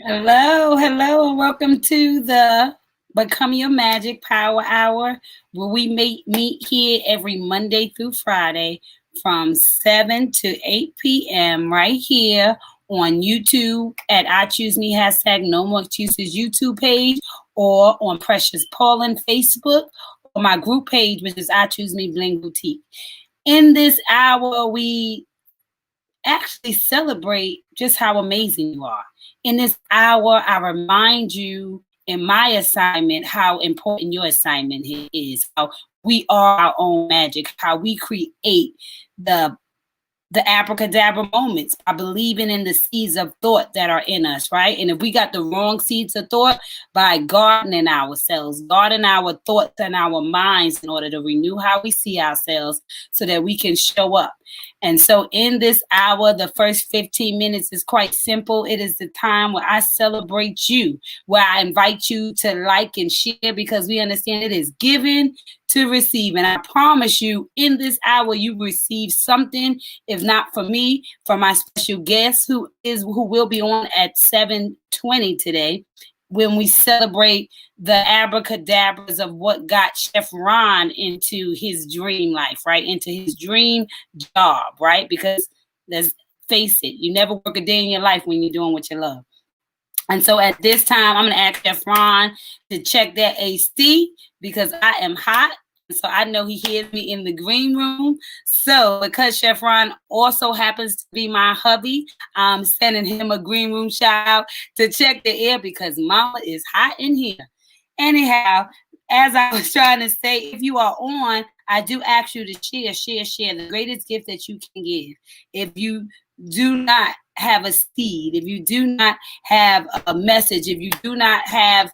Hello, hello, and welcome to the Become Your Magic Power Hour, where we meet here every Monday through Friday from 7 to 8 p.m. right here on YouTube at I Choose Me hashtag No More Excuses YouTube page, or on Precious Paulin Facebook, or my group page, which is I Choose Me Bling Boutique. In this hour, we actually celebrate just how amazing you are. In this hour, I remind you in my assignment how important your assignment is, how we are our own magic, how we create the abracadabra moments by believing in the seeds of thought that are in us, right? And if we got the wrong seeds of thought, by gardening ourselves, guarding our thoughts and our minds in order to renew how we see ourselves so that we can show up. And so in this hour, the first 15 minutes is quite simple. It is the time where I celebrate you, where I invite you to like and share, because we understand it is given to receive. And I promise you, in this hour, you receive something, if not for me, for my special guest who will be on at 7:20 today, when we celebrate the abracadabras of what got Chef Ron into his dream life, right? Into his dream job, right? Because let's face it, you never work a day in your life when you're doing what you love. And so at this time, I'm going to ask Chef Ron to check that AC, because I am hot. So I know he hears me in the green room. So because Chef Ron also happens to be my hubby, I'm sending him a green room shout out to check the air, because mama is hot in here. Anyhow, as I was trying to say, if you are on, I do ask you to share the greatest gift that you can give. If you do not have a seed, if you do not have a message, if you do not have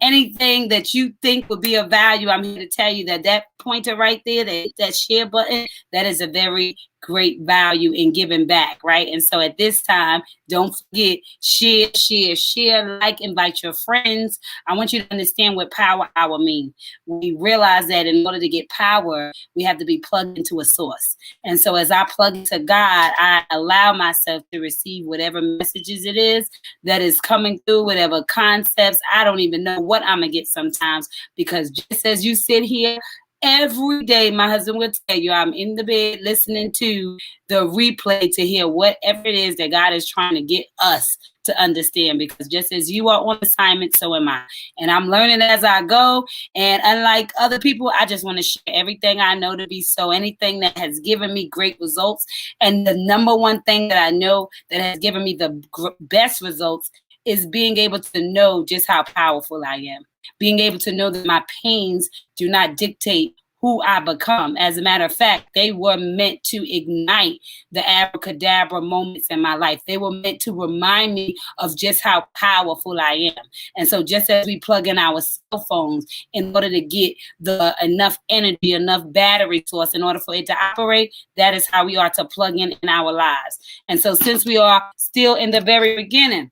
anything that you think would be of value, I'm here to tell you that pointer right there, that share button, that is a very great value in giving back, right? And so at this time, don't forget, share, like, invite your friends. I want you to understand what power hour means. We realize that in order to get power, we have to be plugged into a source. And so as I plug into God, I allow myself to receive whatever messages it is that is coming through, whatever concepts. I don't even know what I'm going to get sometimes, because just as you sit here, every day, my husband will tell you, I'm in the bed listening to the replay to hear whatever it is that God is trying to get us to understand, because just as you are on assignment, so am I. And I'm learning as I go. And unlike other people, I just want to share everything I know to be so. Anything that has given me great results. And the number one thing that I know that has given me the best results is being able to know just how powerful I am. Being able to know that my pains do not dictate who I become. As a matter of fact, they were meant to ignite the abracadabra moments in my life. They were meant to remind me of just how powerful I am. And so just as we plug in our cell phones in order to get the enough energy, enough battery source in order for it to operate, that is how we are to plug in our lives. And so since we are still in the very beginning,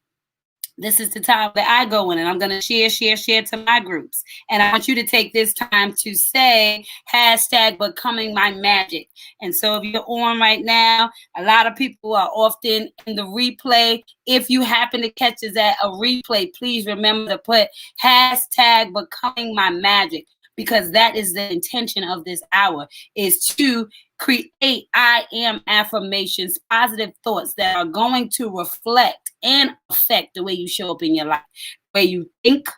this is the time that I go in, and I'm going to share to my groups. And I want you to take this time to say hashtag becoming my magic. And so if you're on right now, a lot of people are often in the replay. If you happen to catch us at a replay, please remember to put hashtag becoming my magic, because that is the intention of this hour, is to create I am affirmations, positive thoughts that are going to reflect and affect the way you show up in your life, the way you think,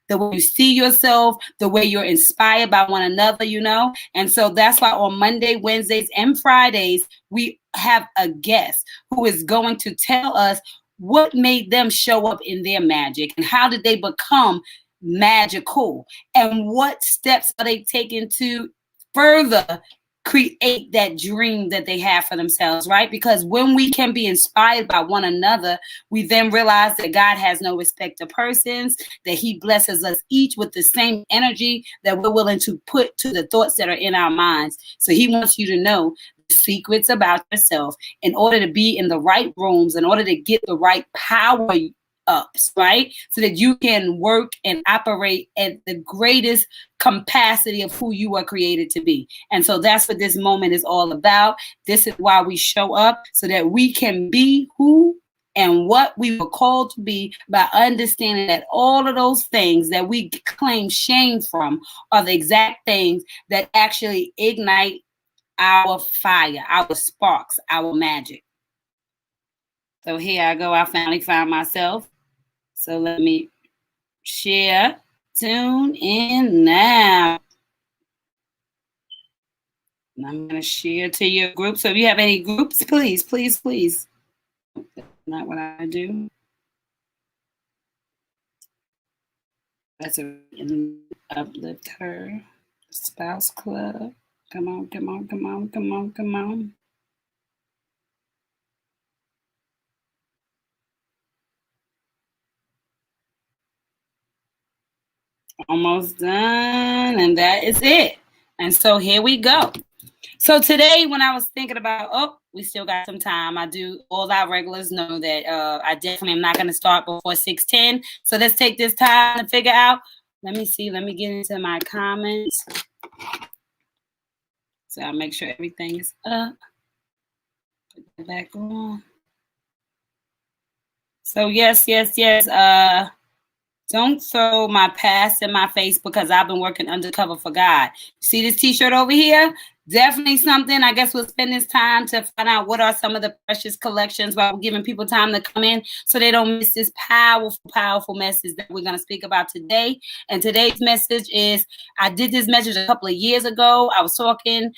the way you see yourself, the way you're inspired by one another, you know? And so that's why on Monday, Wednesdays, and Fridays, we have a guest who is going to tell us what made them show up in their magic, and how did they become magical, and what steps are they taking to further create that dream that they have for themselves, right? Because when we can be inspired by one another, we then realize that God has no respect to persons, that he blesses us each with the same energy that we're willing to put to the thoughts that are in our minds. So he wants you to know the secrets about yourself in order to be in the right rooms, in order to get the right power ups, right? So that you can work and operate at the greatest capacity of who you are created to be. And so that's what this moment is all about. This is why we show up, so that we can be who and what we were called to be by understanding that all of those things that we claim shame from are the exact things that actually ignite our fire, our sparks, our magic. So here I go. I finally found myself. So let me share. Tune in now. And I'm going to share to your group. So if you have any groups, please, please, please. That's not what I do. That's a uplift her. Spouse club. Come on, come on, come on, come on, come on. Almost done. And that is it. And so here we go. So today when I was thinking about, we still got some time. I do, all our regulars know that I definitely am not going to start before 6:10. So let's take this time to figure out. Let me see. Let me get into my comments. So I'll make sure everything is up. Put that back on. So yes. Don't throw my past in my face because I've been working undercover for God. See this t-shirt over here? Definitely something. I guess we'll spend this time to find out what are some of the precious collections while we're giving people time to come in so they don't miss this powerful, powerful message that we're going to speak about today. And today's message is, I did this message a couple of years ago. I was talking,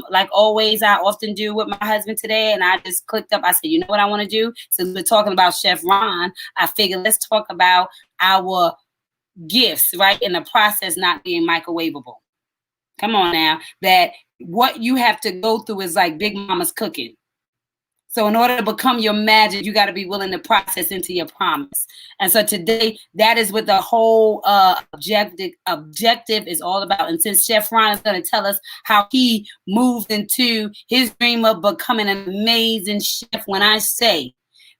like always, I often do with my husband today. And I just clicked up. I said, you know what I want to do? Since we're talking about Chef Ron, I figured let's talk about our gifts, right? In the process not being microwavable. Come on now. That what you have to go through is like Big Mama's cooking. So in order to become your magic, you got to be willing to process into your promise. And so today, that is what the whole objective is all about. And since Chef Ron is going to tell us how he moved into his dream of becoming an amazing chef, when I say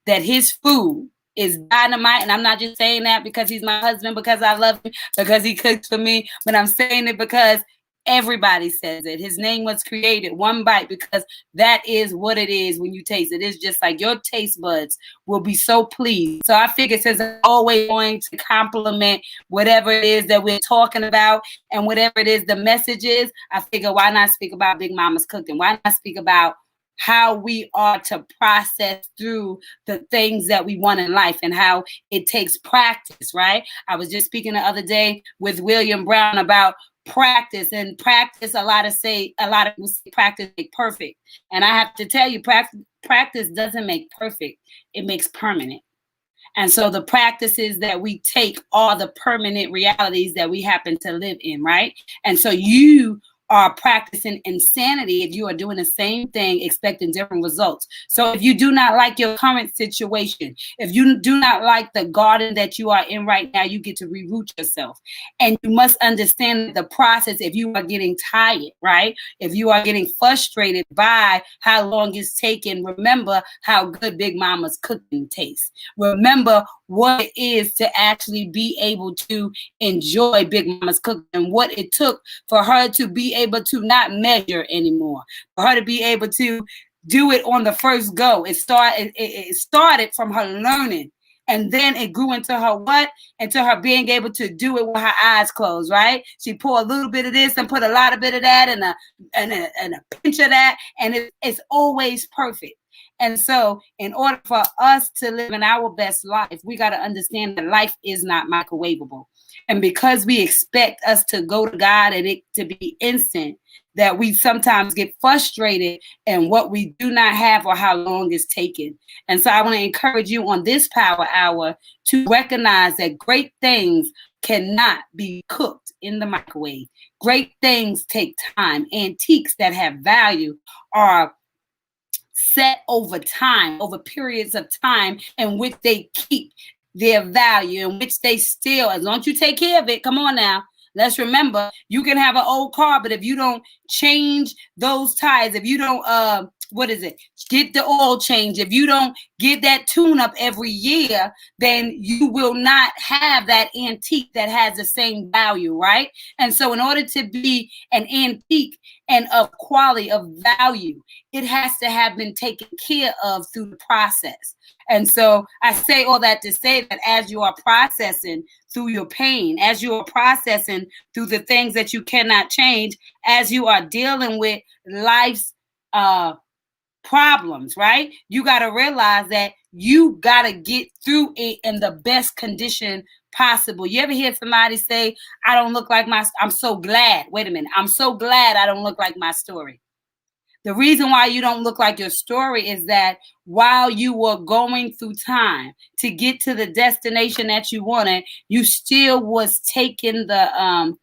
that his food is dynamite, and I'm not just saying that because he's my husband, because I love him, because he cooks for me, but I'm saying it because everybody says it. His name was created, One Bite, because that is what it is when you taste it. It's just like your taste buds will be so pleased. So I figure since I'm always going to compliment whatever it is that we're talking about and whatever it is the message is, I figure why not speak about Big Mama's cooking? Why not speak about how we are to process through the things that we want in life and how it takes practice, right? I was just speaking the other day with William Brown about practice, and practice, a lot of people say practice make perfect. And I have to tell you, practice doesn't make perfect. It makes permanent. And so the practices that we take are the permanent realities that we happen to live in, right? And so you are practicing insanity if you are doing the same thing expecting different results. So if you do not like your current situation, if you do not like the garden that you are in right now, you get to reroot yourself. And you must understand the process. If you are getting tired, right? If you are getting frustrated by how long it's taken, remember how good Big Mama's cooking tastes. Remember what it is to actually be able to enjoy Big Mama's cooking and what it took for her to be able to not measure anymore, for her to be able to do it on the first go. It started from her learning, and then it grew into her what? Into her being able to do it with her eyes closed, right? She poured a little bit of this and put a lot of bit of that and a pinch of that, and it's always perfect. And so in order for us to live in our best life, we got to understand that life is not microwavable. And because we expect us to go to God and it to be instant, that we sometimes get frustrated in what we do not have or how long it's taken. And so I want to encourage you on this power hour to recognize that great things cannot be cooked in the microwave. Great things take time. Antiques that have value are set over time, over periods of time in which they keep their value, in which they still, as long as you take care of it, come on now, let's remember, you can have an old car, but if you don't change those tires, if you don't what is it? Get the oil change. If you don't get that tune up every year, then you will not have that antique that has the same value, right? And so in order to be an antique and of quality, of value, it has to have been taken care of through the process. And so I say all that to say that as you are processing through your pain, as you are processing through the things that you cannot change, as you are dealing with life's problems, right? You got to realize that you got to get through it in the best condition possible. You ever hear somebody say, I don't look like I'm so glad. Wait a minute. I'm so glad I don't look like my story. The reason why you don't look like your story is that while you were going through time to get to the destination that you wanted, you still was taking the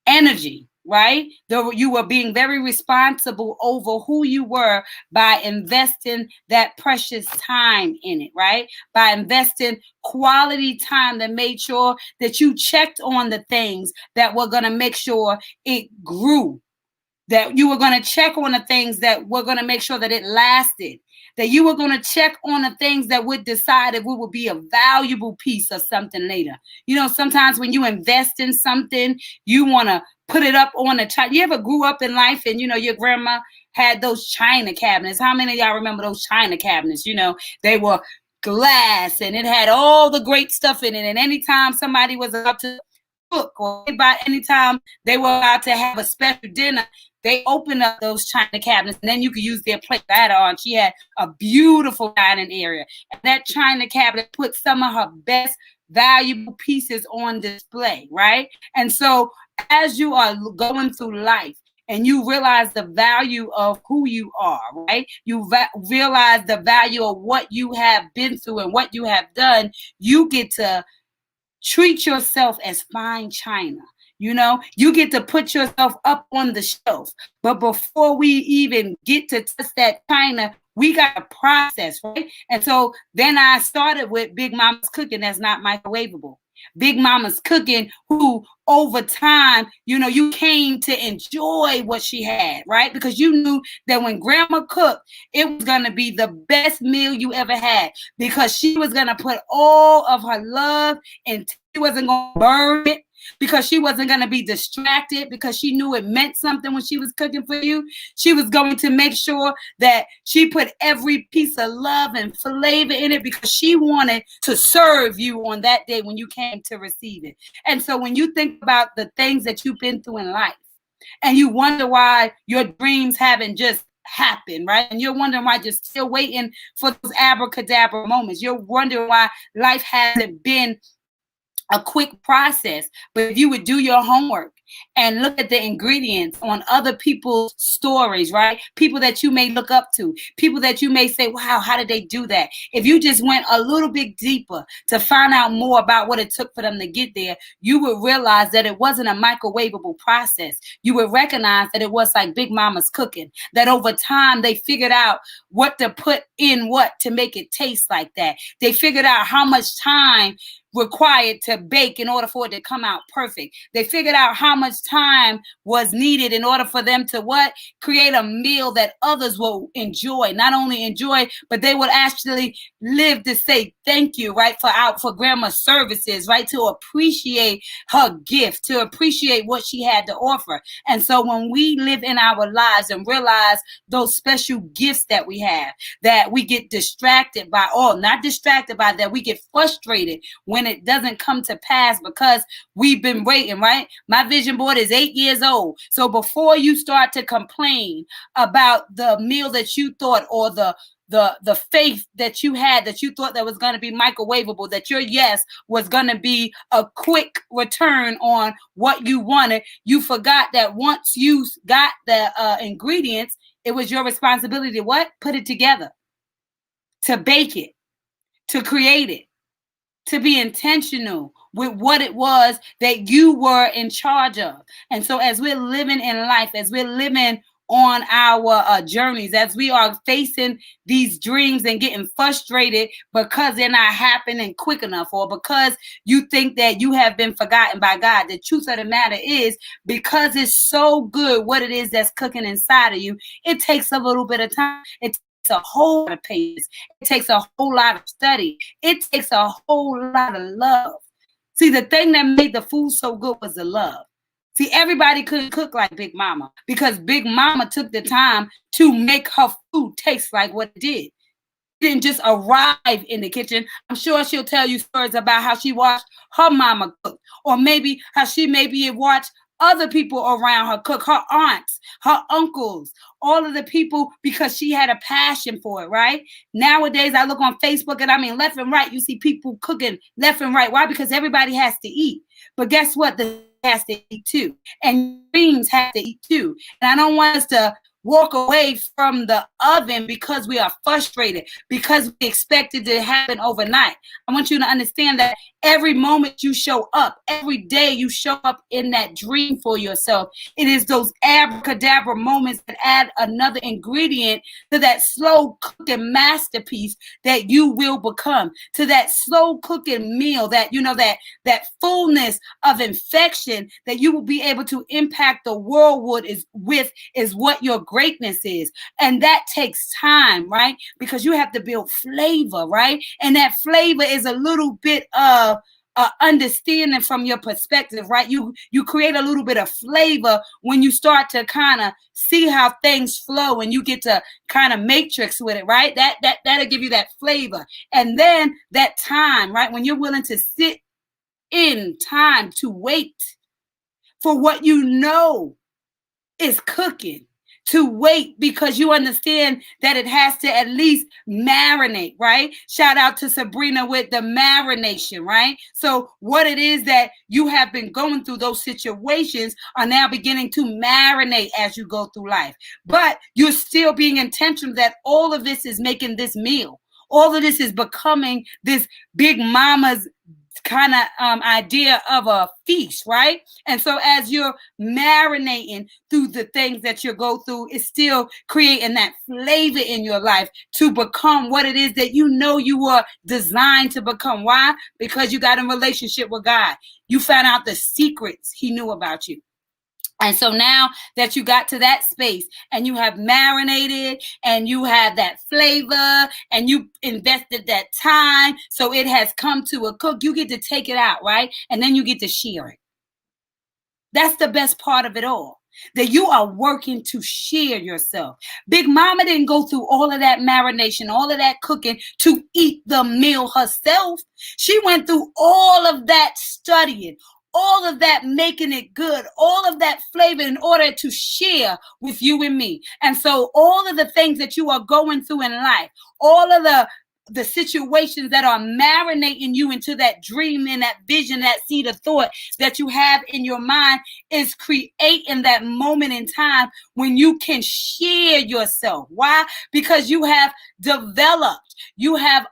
energy, right? You were being very responsible over who you were by investing that precious time in it, right? By investing quality time that made sure that you checked on the things that were going to make sure it grew, that you were going to check on the things that were going to make sure that it lasted, that you were going to check on the things that would decide if it would be a valuable piece of something later. You know, sometimes when you invest in something, you want to put it up on a china. You ever grew up in life and, you know, your grandma had those china cabinets? How many of y'all remember those china cabinets? You know, they were glass and it had all the great stuff in it. And anytime somebody was about to cook or by anytime they were about to have a special dinner, they opened up those china cabinets and then you could use their plate later on. She had a beautiful dining area. And that china cabinet put some of her best valuable pieces on display, right? And so as you are going through life and you realize the value of who you are, right? You realize the value of what you have been through and what you have done, you get to treat yourself as fine china. You know, you get to put yourself up on the shelf. But before we even get to touch that china, we got a process, right? And so then I started with Big Mama's Cooking that's not microwavable. Big Mama's Cooking, who over time, you know, you came to enjoy what she had, right? Because you knew that when Grandma cooked, it was going to be the best meal you ever had because she was going to put all of her love and she wasn't going to burn it, because she wasn't going to be distracted, because she knew it meant something when she was cooking for you. She was going to make sure that she put every piece of love and flavor in it because she wanted to serve you on that day when you came to receive it. And so when you think about the things that you've been through in life and you wonder why your dreams haven't just happened, right? And you're wondering why you're still waiting for those abracadabra moments. You're wondering why life hasn't been a quick process. But if you would do your homework and look at the ingredients on other people's stories, right? People that you may look up to, people that you may say, wow, how did they do that? If you just went a little bit deeper to find out more about what it took for them to get there, you would realize that it wasn't a microwavable process. You would recognize that it was like Big Mama's Cooking, that over time they figured out what to put in what to make it taste like that. They figured out how much time required to bake in order for it to come out perfect. They figured out how much time was needed in order for them to create a meal that others will enjoy. Not only enjoy, but they would actually live to say thank you, right? For Grandma's services, right? To appreciate her gift, to appreciate what she had to offer. And so when we live in our lives and realize those special gifts that we have, that we get distracted by, not distracted by, that we get frustrated when it doesn't come to pass because we've been waiting, right? My vision board is 8 years old. So before you start to complain about the meal that you thought, or the faith that you had, that you thought that was going to be microwavable, that your yes was going to be a quick return on what you wanted, you forgot that once you got the ingredients, it was your responsibility to put it together, to bake it, to create it, to be intentional with what it was that you were in charge of. And so as we're living in life, as we're living on our journeys, as we are facing these dreams and getting frustrated because they're not happening quick enough, or because you think that you have been forgotten by God. The truth of the matter is, because it's so good what it is that's cooking inside of you, it takes a little bit of time. It takes a whole lot of patience. It takes a whole lot of study. It takes a whole lot of love. See, the thing that made the food so good was the love. See, everybody couldn't cook like Big Mama because Big Mama took the time to make her food taste like what it did. She didn't just arrive in the kitchen. I'm sure she'll tell you stories about how she watched her mama cook, or maybe how she maybe watched other people around her cook, her aunts, her uncles, all of the people, because she had a passion for it, right? Nowadays, I look on Facebook and I mean, left and right, you see people cooking left and right. Why? Because everybody has to eat. But guess what? The has to eat too. And dreams have to eat too. And I don't want us to walk away from the oven because we are frustrated, because we expect it to happen overnight. I want you to understand that every moment you show up, every day you show up in that dream for yourself, it is those abracadabra moments that add another ingredient to that slow cooking masterpiece that you will become, to that slow cooking meal, that, you know, that fullness of infection that you will be able to impact the world with is what your greatness is. And that takes time, right? Because you have to build flavor, right? And that flavor is a little bit of understanding from your perspective, right? You create a little bit of flavor when you start to kind of see how things flow, and you get to kind of matrix with it, right? That'll give you that flavor. And then that time, right? When you're willing to sit in time to wait for what you know is cooking, to wait because you understand that it has to at least marinate, right? Shout out to Sabrina with the marination, right? So what it is that you have been going through, those situations are now beginning to marinate as you go through life. But you're still being intentional that all of this is making this meal. All of this is becoming this Big Mama's kind of idea of a feast, right? And so as you're marinating through the things that you go through, it's still creating that flavor in your life to become what it is that you know you were designed to become. Why? Because you got in relationship with God. You found out the secrets He knew about you. And so now that you got to that space and you have marinated and you have that flavor and you invested that time, so it has come to a cook, you get to take it out, right? And then you get to share it. That's the best part of it all, that you are working to share yourself. Big Mama didn't go through all of that marination, all of that cooking to eat the meal herself. She went through all of that studying, all of that making it good, all of that flavor in order to share with you and me. And so all of the things that you are going through in life, all of the situations that are marinating you into that dream and that vision, that seed of thought that you have in your mind, is creating that moment in time when you can share yourself. Why? Because you have developed, you have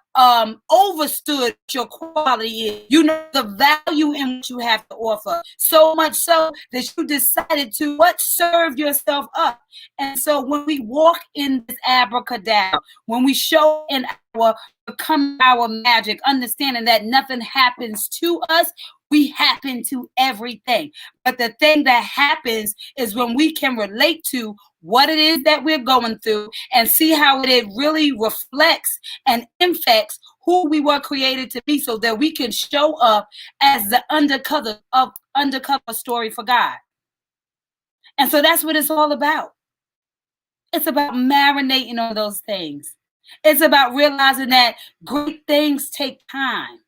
overstood your quality. You know the value in what you have to offer. So much so that you decided to serve yourself up. And so when we walk in this abracadabra, when we show in our become our magic, understanding that nothing happens to us, we happen to everything. But the thing that happens is when we can relate to what it is that we're going through and see how it really reflects and impacts who we were created to be, so that we can show up as the undercover story for God. And so that's what it's all about. It's about marinating on those things. It's about realizing that great things take time.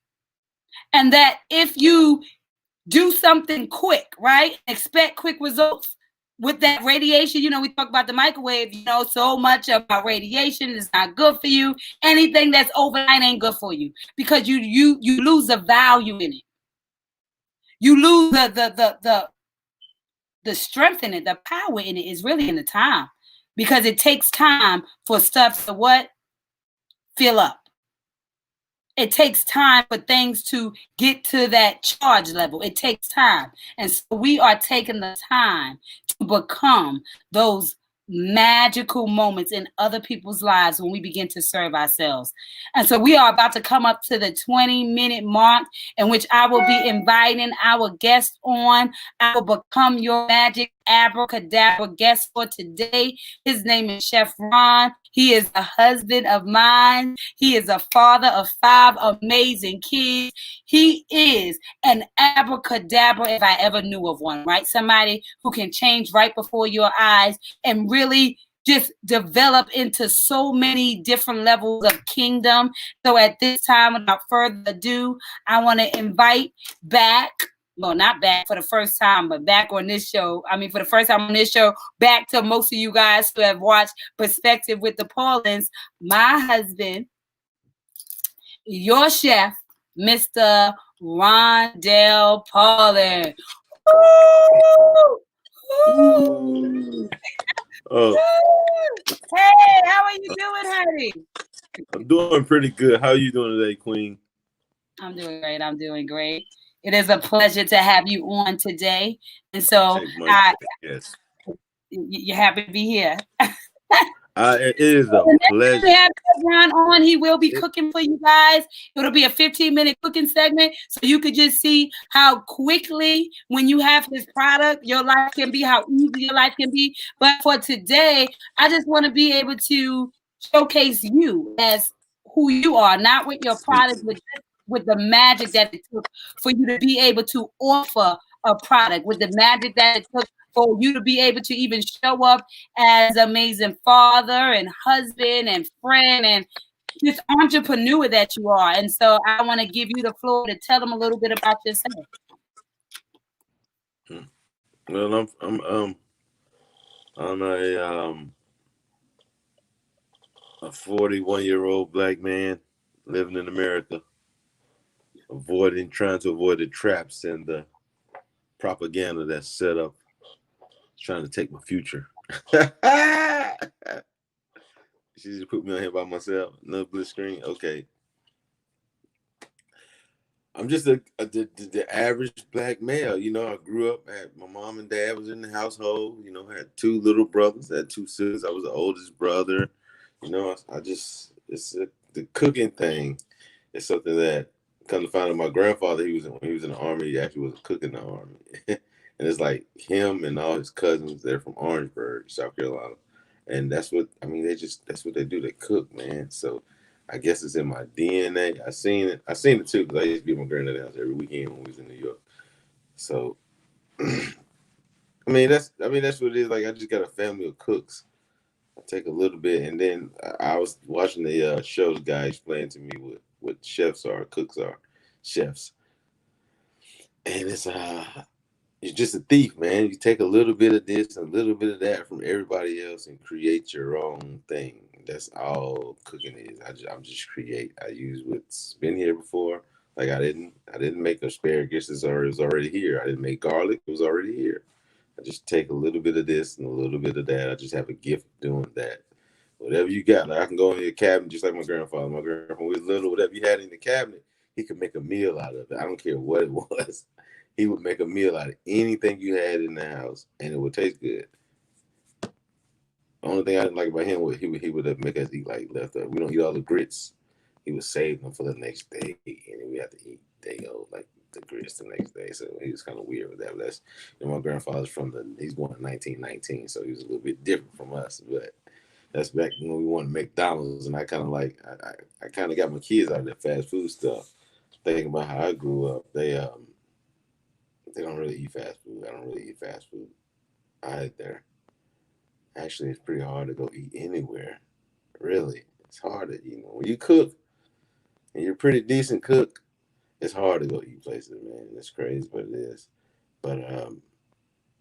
And that if you do something quick, right, expect quick results. With that radiation, you know, we talk about the microwave, you know, so much about radiation is not good for you. Anything that's overnight ain't good for you, because you lose the value in it. You lose the strength in it, the power in it is really in the time, because it takes time for stuff to fill up. It takes time for things to get to that charge level. It takes time. And so we are taking the time to become those magical moments in other people's lives when we begin to serve ourselves. And so we are about to come up to the 20-minute mark in which I will be inviting our guest on. I will become your magic abracadabra guest for today. His name is Chef Ron. He is a husband of mine. He is a father of 5 amazing kids. He is an abracadabra if I ever knew of one, right? Somebody who can change right before your eyes and really just develop into so many different levels of kingdom. So at this time, without further ado, I want to invite back, well, not back for the first time, but back on this show. I mean, for the first time on this show, back to most of you guys who have watched Perspective with the Paulins, my husband, your chef, Mr. Rondell Paulin. Oh, Hey, how are you doing, honey? I'm doing pretty good. How are you doing today, Queen? I'm doing great. I'm doing great. It is a pleasure to have you on today. And so Yes. you're happy to be here. It is a The next time pleasure. we have Ron on, he will be cooking for you guys. It'll be a 15-minute cooking segment, so you could just see how quickly, when you have his product, your life can be, how easy your life can be. But for today, I just want to be able to showcase you as who you are, not with your product, but just with the magic that it took for you to be able to offer a product, with the magic that it took for you to be able to even show up as an amazing father and husband and friend and this entrepreneur that you are. And so I want to give you the floor to tell them a little bit about yourself. Well, I'm a 41-year-old black man living in America, trying to avoid the traps and the propaganda that's set up, trying to take my future. She just put me on here by myself. No blue screen. Okay. I'm just the average black male. You know, I grew up, my mom and dad was in the household. You know, had 2 little brothers, had 2 sisters. I was the oldest brother. You know, the cooking thing is something that, come to find out, my grandfather, when he was in the army, he actually was a cook in the army. And it's like him and all his cousins, they're from Orangeburg, South Carolina. And that's what that's what they do. They cook, man. So I guess it's in my DNA. I seen it too, because I used to be at my granddad's house every weekend when we was in New York. So that's what it is. Like, I just got a family of cooks. I take a little bit, and then I was watching the show. The guy explained to me what chefs are, cooks are, chefs, and you're just a thief, man. You take a little bit of this and a little bit of that from everybody else and create your own thing. That's all cooking is. I'm just create. I use what's been here before. Like, I didn't make asparagus. It was already here. I didn't make garlic. It was already here. I just take a little bit of this and a little bit of that. I just have a gift doing that. Whatever you got, like, I can go in your cabinet just like my grandfather. My grandfather, when we was little, whatever you had in the cabinet, he could make a meal out of it. I don't care what it was. He would make a meal out of anything you had in the house, and it would taste good. The only thing I didn't like about him was he would make us eat like leftover. We don't eat all the grits. He would save them for the next day, and then we have to eat like the grits the next day. So he was kind of weird with that. But my grandfather's he's born in 1919, so he was a little bit different from us. But that's back when we wanted McDonald's, and I kind of I kind of got my kids out of that fast food stuff. Thinking about how I grew up, they don't really eat fast food. I don't really eat fast food either. Actually, it's pretty hard to go eat anywhere. Really, it's hard to when you cook and you're a pretty decent cook. It's hard to go eat places, man. It's crazy, but it is. But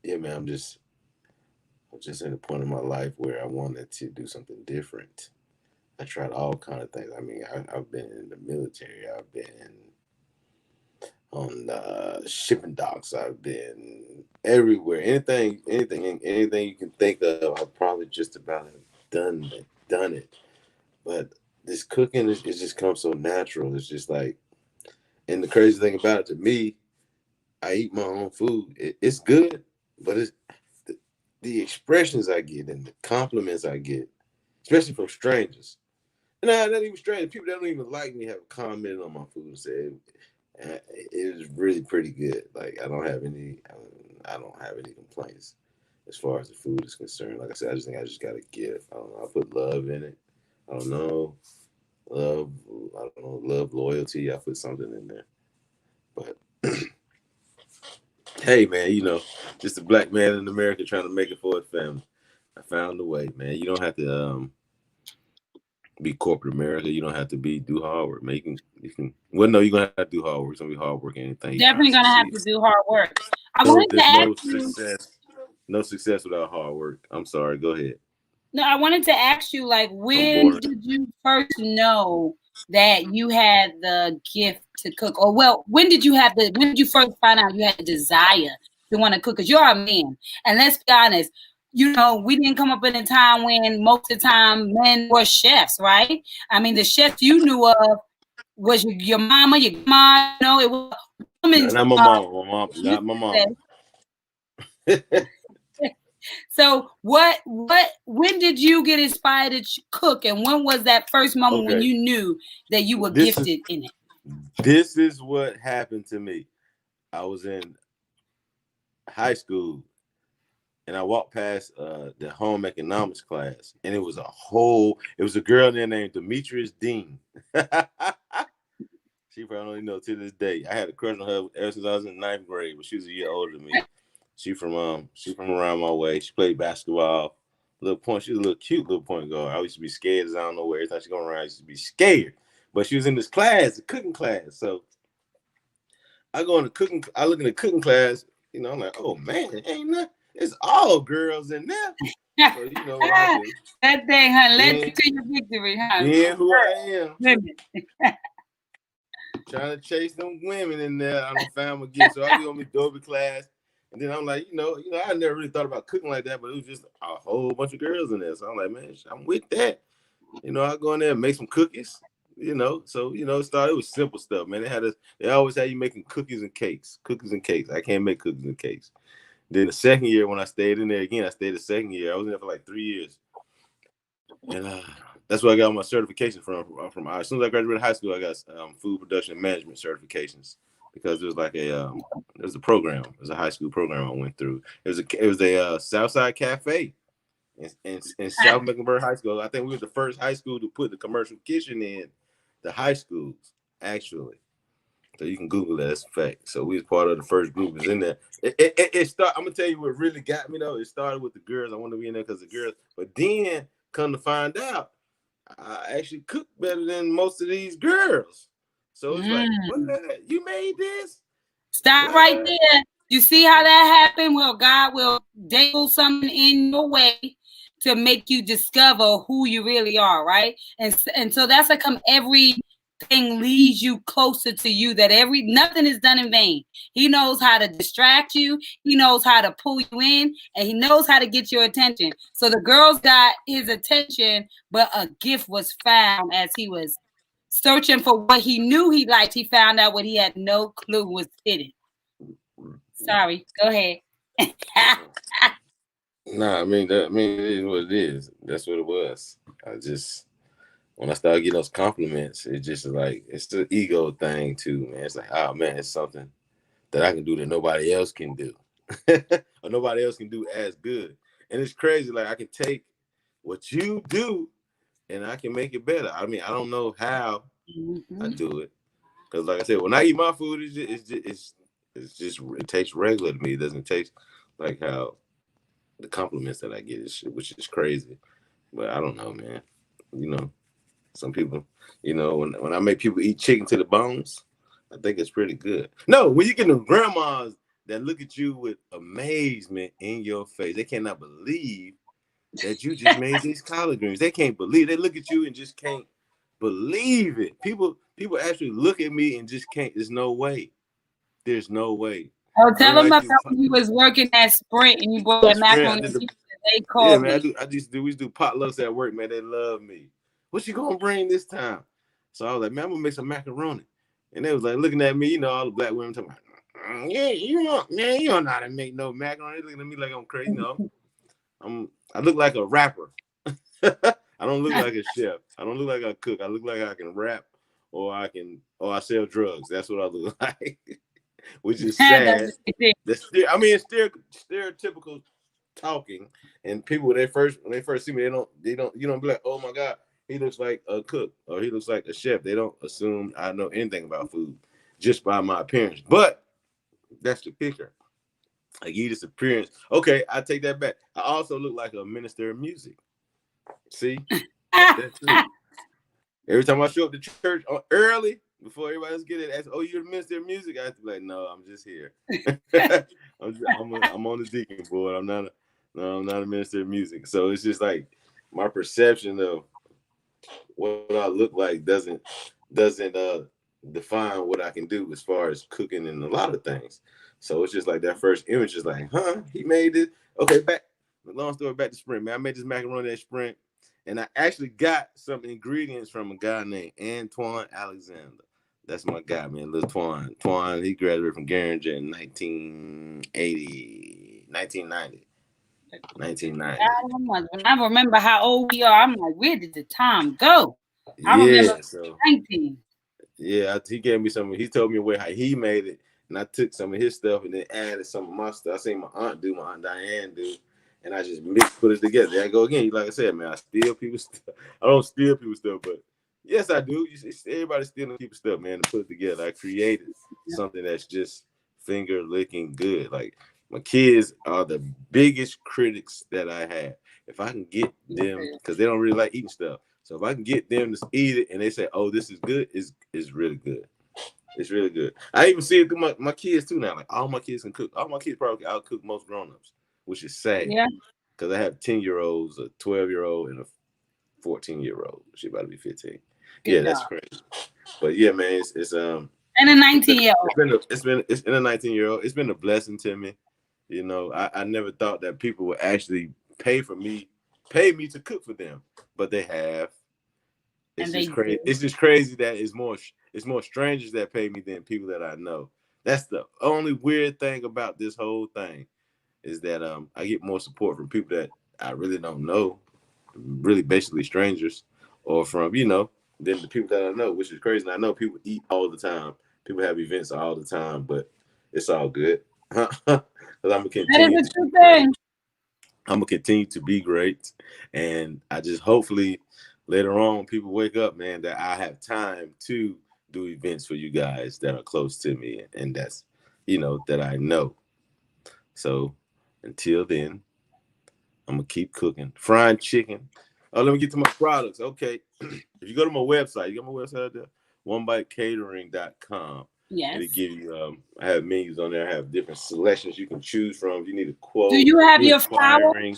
yeah, man, I'm just at a point in my life where I wanted to do something different. I tried all kind of things. I mean, I've been in the military. I've been on shipping docks. I've been everywhere. Anything you can think of, I've probably just about done it. But this cooking is just comes so natural. It's just like, and the crazy thing about it, to me, I eat my own food. It's good, but the expressions I get and the compliments I get, especially from strangers. And not even strangers, people that don't even like me have commented on my food and said it was really pretty good. Like I don't have any complaints as far as the food is concerned. Like I said, I just think I just got a gift. I don't know. I put love in it. I don't know. Love, I don't know, love, loyalty. I put something in there. But hey, man, just a black man in America trying to make it for his family. I found a way, man. You don't have to be corporate America. You don't have to do hard work. Man, you can. Well, no, you're gonna have to do hard work. It's gonna be hard work. Anything you're trying to Definitely gonna have succeed. to do hard work. I No, wanted to there's ask no you. success. No success without hard work. I'm sorry. Go ahead. No, I wanted to ask you, like, I'm when bored. did you first know that you had the gift to cook? Or, well, when did you first find out you had the desire to want to cook? Because you're a man. And let's be honest, we didn't come up in a time when most of the time men were chefs, right? I mean, the chefs you knew of was your mama, your grandma, it was women's Not my mom. My mom. Not my mama. So when did you get inspired to cook, and when was that first moment when Okay. you knew that you were This is gifted in it? this is what happened to me. I was in high school and I walked past the home economics class, and it was a girl there named Demetrius Dean. She probably don't know to this day. I had a crush on her ever since I was in ninth grade, but she was a year older than me. She from around my way. She played basketball. She was a little cute little point guard. I used to be scared as I don't know where. Every time she going around, I used to be scared. But she was in this class, the cooking class. So I look in the cooking class, I'm like, oh man, ain't nothing. It's all girls in there. So you know what I do. That thing, huh? Led Being, to your victory, huh? being who I am. Women. Trying to chase them women in there. I don't find my gift. So I be on my Adobe class. And then I'm like, I never really thought about cooking like that, but it was just a whole bunch of girls in there. So I'm like, man, I'm with that. I go in there and make some cookies, So, it was simple stuff, man. They always had you making cookies and cakes. I can't make cookies and cakes. Then the second year when I stayed in there again, I stayed the second year. I was in there for like 3 years. And that's where I got my certification from. As soon as I graduated high school, I got food production and management certifications because it was like it was a program. It was a high school program I went through. It was a Southside Cafe in South Mecklenburg High School. I think we were the first high school to put the commercial kitchen in the high schools, actually. So you can Google that. That's a fact. So we was part of the first group was in there. I'm gonna tell you what really got me though. It started with the girls. I wanted to be in there because of the girls. But then come to find out, I actually cook better than most of these girls. So it's like, what? You made this? Stop right there. You see how that happened? Well, God will dangle something in your way to make you discover who you really are, right? And so that's how come everything leads you closer to you, that nothing is done in vain. He knows how to distract you, he knows how to pull you in, and he knows how to get your attention. So the girls got his attention, but a gift was found as he was searching for what he knew he liked. He found out what he had no clue was hidden. Sorry, go ahead. Nah, I mean it is what it is. That's what it was. When I started getting those compliments, it just like it's the ego thing too, man. It's like, oh man, it's something that I can do that nobody else can do, or nobody else can do as good. And it's crazy. Like I can take what you do, and I can make it better. I mean, I don't know how I do it, because like I said, when I eat my food, it tastes regular to me. It doesn't taste like how the compliments that I get, which is crazy. But I don't know, man. Some people, when I make people eat chicken to the bones, I think it's pretty good. No, when you get them grandmas that look at you with amazement in your face, they cannot believe that you just made these collard greens. They can't believe. They look at you and just can't believe it. People actually look at me and just can't. There's no way. There's no way. Oh, tell them about when you was working that Sprint and you bought that macaroni and cheese. They called me. We do potlucks at work, man. They love me. What you gonna bring this time? So I was like, man, I'm gonna make some macaroni. And they was like looking at me, all the black women talking about, yeah, man, you don't know how to make no macaroni. They looking at me like I'm crazy, I look like a rapper. I don't look like a chef. I don't look like a cook. I look like I can rap, or I sell drugs. That's what I look like, which is That's sad. what they did. It's stereotypical talking, and people when they first see me, they don't you don't be like, oh my god, he looks like a cook or he looks like a chef. They don't assume I know anything about food just by my appearance. But that's the picture. Like you just appearance. Okay, I take that back. I also look like a minister of music. See, that's true. Every time I show up to church early before everybody else get it, ask, "Oh, you're the minister of music?" I have to be like, "No, I'm just here. I'm on the deacon board. I'm not a minister of music." So it's just like my perception of what I look like doesn't define what I can do as far as cooking and a lot of things. So it's just like that first image is like, huh? He made it. Okay, long story back to Sprint, man. I made this macaroni at Sprint, and I actually got some ingredients from a guy named Antoine Alexander. That's my guy, man, Little Twan. Twan, he graduated from Garinger in 1990. 1990. When I remember how old we are, I'm like, where did the time go? I remember Yeah, so 19. yeah, he gave me some. He told me where how he made it, and I took some of his stuff and then added some of my stuff. I seen my aunt Diane do, and I just put it together. There I go again. Like I said, man, I steal people's stuff. I don't steal people's stuff, but yes, I do. Everybody's stealing people's stuff, man. To put it together, I created something that's just finger licking good. Like my kids are the biggest critics that I have. If I can get them, because they don't really like eating stuff. So if I can get them to eat it and they say, "Oh, this is good," it's really good. It's really good. I even see it through my kids too now. Like all my kids can cook. All my kids probably outcook most grown-ups, which is sad. Yeah. Because I have 10-year-olds, a 12-year-old, and a 14-year-old. She about to be 15. Good Yeah, that's job. crazy. But yeah, man, it's And a 19-year-old. it's been a 19-year-old. It's been a blessing to me. You know, I never thought that people would actually pay me to cook for them, but they have. It's And they just crazy. do. It's just crazy that it's more strangers that pay me than people that I know. That's the only weird thing about this whole thing is that I get more support from people that I really don't know, really basically strangers, or from than the people that I know, which is crazy. And I know people eat all the time. People have events all the time, but it's all good. Because I'm gonna That continue is to a true be great. thing. I'm gonna continue to be great, and I just hopefully later on when people wake up, man, that I have time to do events for you guys that are close to me, and that's that I know. So until then, I'm gonna keep cooking, frying chicken. Oh, let me get to my products. Okay, if you go to my website, you got my website out there, OneBiteCatering.com. It'll Yes. give you. I have menus on there. I have different selections you can choose from. If you need a Do quote, you have you're your flour? inquiring,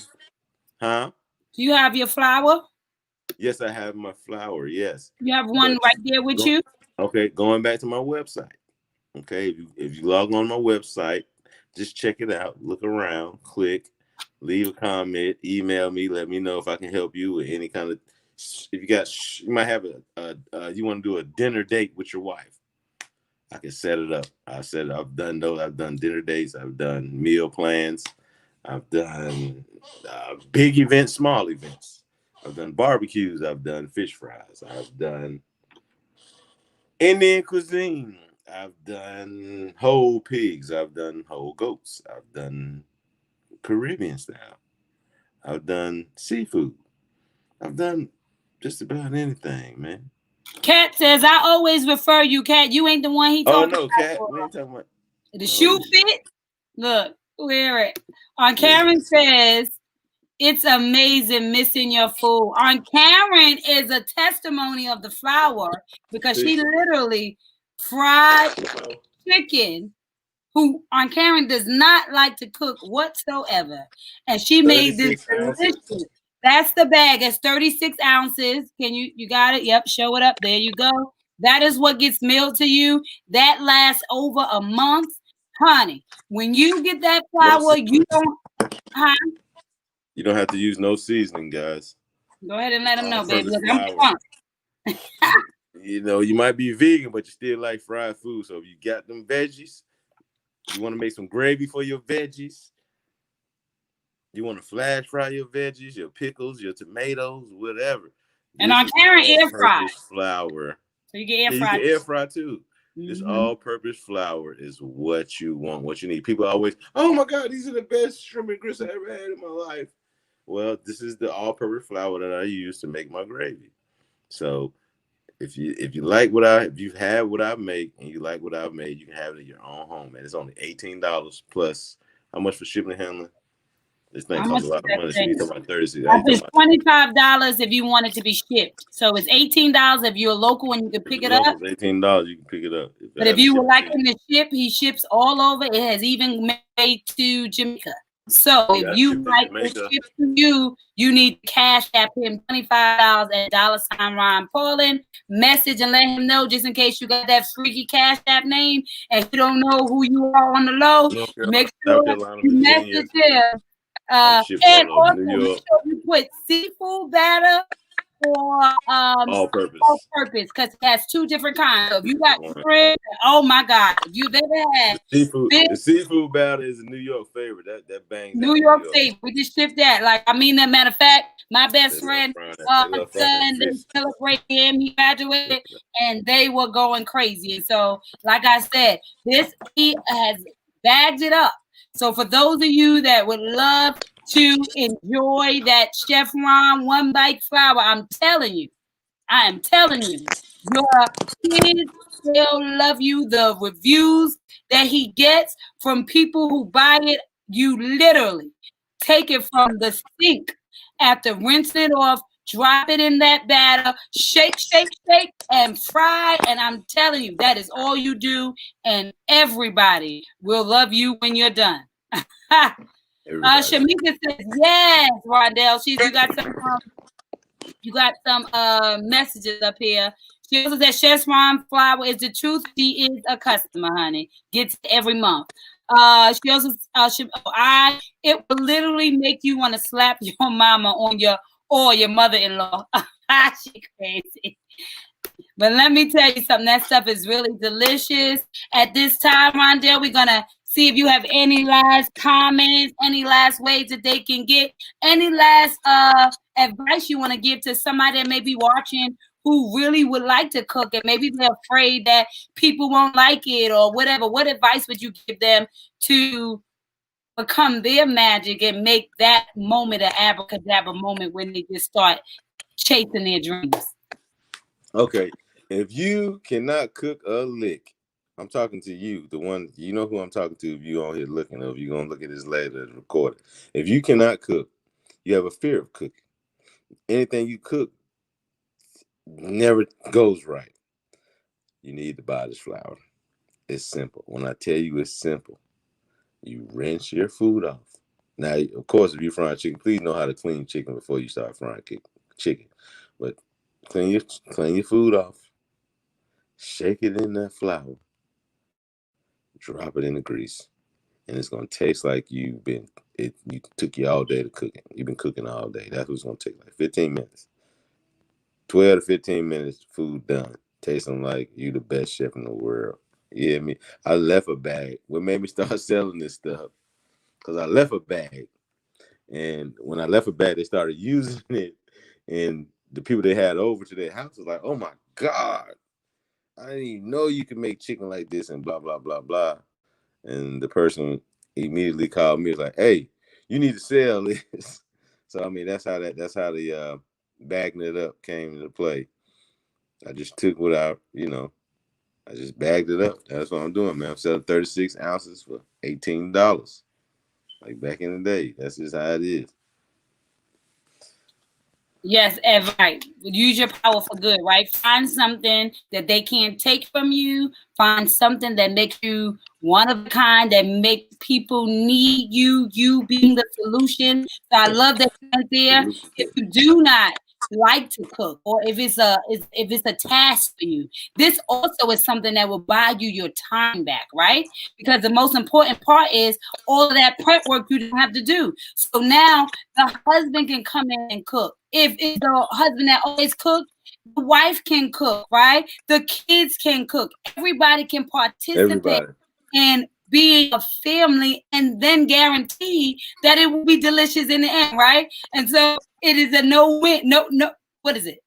huh? Do you have your flour? Yes, I have my flour. Yes, You have one but right there with go, you? okay. Going back to my website. Okay, if you log on my website, just check it out. Look around, click, leave a comment, email me, let me know if I can help you with any kind of. If you might have you want to do a dinner date with your wife. I can set it up. I've done those. I've done dinner dates. I've done meal plans. I've done big events, small events. I've done barbecues. I've done fish fries. I've done Indian cuisine. I've done whole pigs. I've done whole goats. I've done Caribbean style. I've done seafood. I've done just about anything, man. Kat says, I always refer you, Kat. You ain't the one he Oh talking no, Cat. about. We ain't talking about. The Oh, shoe fit? Look, wear it. On yeah. Karen says, it's amazing missing your food. On Karen is a testimony of the flour because she literally fried chicken who on Karen does not like to cook whatsoever. And she made this 36 ounces. delicious. That's the bag. It's 36 ounces. Can you got it? Yep, show it up. There you go. That is what gets mailed to you. That lasts over a month. Honey, when you get that No flour, you seasoning. don't You don't have to use no seasoning, guys. go ahead and let them All know, from baby. the Look, I'm flour. drunk. You might be vegan, but you still like fried food. So if you got them veggies, you want to make some gravy for your veggies, You want to flash fry your veggies, your pickles, your tomatoes, whatever. And This on is Karen air fry. all-purpose flour. So you get air Yeah, you fry. can air fry too. This Mm-hmm. all-purpose flour is what you want, what you need. People always, oh my God, these are the best shrimp and grits I ever had in my life. Well, this is the all-purpose flour that I use to make my gravy. So if you've had what I make and you like what I've made, you can have it in your own home. And it's only $18 plus. How much for shipping and handling? This thing How much costs a lot of money. So you talking about 36. It's $25 if you want it to be shipped. So it's $18 if you're local and you can pick it up. $18, you can pick it up. But if you would like him to ship, he ships all over. It has even made to Jamaica. So if you like to ship to you, you need to cash app him $25 at $Ron Paulin. Message and let him know just in case you got that freaky cash app name and you don't know who you are on the low. Make sure you message him. And also make sure you put seafood batter or all-purpose because it has two different kinds. So if you got shrimp, oh my God, if you've ever had the seafood batter is a New York favorite. That bangs. New York favorite. We just shipped that. Like I mean, that matter of fact, my best friend, son, they celebrated him. He graduated, and they were going crazy. And so, like I said, he has bagged it up. So for those of you that would love to enjoy that Chef Ron One Bite flour, I am telling you, your kids will love you. The reviews that he gets from people who buy it, you literally take it from the sink after rinsing it off, drop it in that batter, shake, and fry. And I'm telling you, that is all you do, and everybody will love you when you're done. Shamika says, yes, Rondell. You got some messages up here. She also said Chef Ron flour is the truth. She is a customer, honey. Gets it every month. She also it will literally make you want to slap your mama or your mother-in-law. She crazy. But let me tell you something. That stuff is really delicious. At this time, Rondell, we're gonna see if you have any last comments, any last ways that they can get, any last advice you want to give to somebody that may be watching who really would like to cook and maybe they're afraid that people won't like it or whatever. What advice would you give them to become their magic and make that moment an abracadabra moment when they just start chasing their dreams? Okay, if you cannot cook a lick, I'm talking to you, the one, you know who I'm talking to if you on here looking, or if you're going to look at this later and record it. If you cannot cook, you have a fear of cooking. Anything you cook never goes right. You need to buy this flour. It's simple. When I tell you it's simple, you rinse your food off. Now, of course, if you're frying chicken, please know how to clean chicken before you start frying chicken. But clean your food off. Shake it in that flour. Drop it in the grease. And it's gonna taste like you took you all day to cook it. You've been cooking all day. That's what it's gonna take, like 15 minutes. 12 to 15 minutes, food done. Tasting like you the best chef in the world. Yeah, I left a bag. What made me start selling this stuff? Because I left a bag. And when I left a bag, they started using it. And the people they had over to their house was like, oh my God, I didn't even know you could make chicken like this and blah, blah, blah, blah. And the person immediately called me, was like, hey, you need to sell this. So, I mean, that's how the bagging it up came into play. I just took I just bagged it up. That's what I'm doing, man. I'm selling 36 ounces for $18. Like back in the day. That's just how it is. Yes, and right. Use your power for good, right? Find something that they can't take from you. Find something that makes you one of a kind, that makes people need you, you being the solution. So I love that right there. If you do not like to cook, or if it's a task for you, this also is something that will buy you your time back, right? Because the most important part is all of that prep work you don't have to do. So now the husband can come in and cook. If it's the husband that always cooks, the wife can cook, right? The kids can cook. Everybody can participate in being a family and then guarantee that it will be delicious in the end, right? And so it is a no-win, no, what is it?